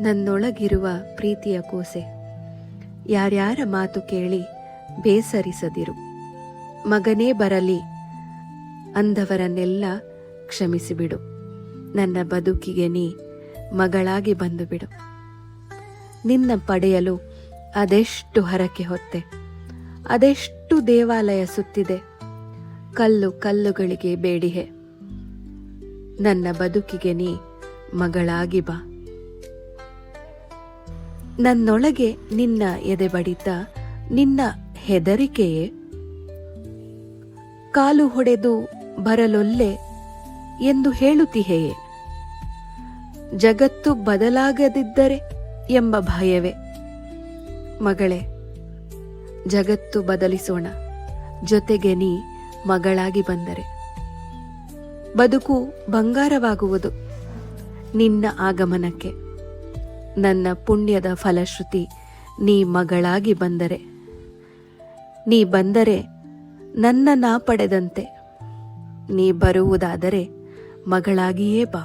ನನ್ನೊಳಗಿರುವ ಪ್ರೀತಿಯ ಕೋಸೆ, ಯಾರ್ಯಾರ ಮಾತು ಕೇಳಿ ಬೇಸರಿಸದಿರು. ಮಗನೇ ಬರಲಿ ಅಂದವರನ್ನೆಲ್ಲ ಕ್ಷಮಿಸಿಬಿಡು. ನನ್ನ ಬದುಕಿಗೆ ನೀ ಮಗಳಾಗಿ ಬಂದು ಬಿಡು. ನಿನ್ನ ಪಡೆಯಲು ಅದೆಷ್ಟು ಹರಕೆ ಹೊತ್ತೆ, ಅದೆಷ್ಟು ದೇವಾಲಯ ಸುತ್ತಿದೆ, ಕಲ್ಲು ಕಲ್ಲುಗಳಿಗೆ ಬೇಡಿಹೆ. ನನ್ನ ಬದುಕಿಗೆ ನೀ ಮಗಳಾಗಿ ಬಾ. ನನ್ನೊಳಗೆ ನಿನ್ನ ಎದೆ ಬಡಿತ, ನಿನ್ನ ಹೆದರಿಕೆಯೇ? ಕಾಲು ಹೊಡೆದು ಬರಲೊಲ್ಲೆ ಎಂದು ಹೇಳುತ್ತಿಹೆಯೇ? ಜಗತ್ತು ಬದಲಾಗದಿದ್ದರೆ ಎಂಬ ಭಯವೇ? ಮಗಳೇ, ಜಗತ್ತು ಬದಲಿಸೋಣ, ಜೊತೆಗೆ ನೀ ಮಗಳಾಗಿ ಬಂದರೆ. ಬದುಕು ಬಂಗಾರವಾಗುವುದು ನಿನ್ನ ಆಗಮನಕ್ಕೆ. ನನ್ನ ಪುಣ್ಯದ ಫಲಶ್ರುತಿ ನೀ ಮಗಳಾಗಿ ಬಂದರೆ. ನೀ ಬಂದರೆ ನನ್ನ ನಾ ಪಡೆದಂತೆ. ನೀ ಬರುವುದಾದರೆ ಮಗಳಾಗಿಯೇ ಬಾ.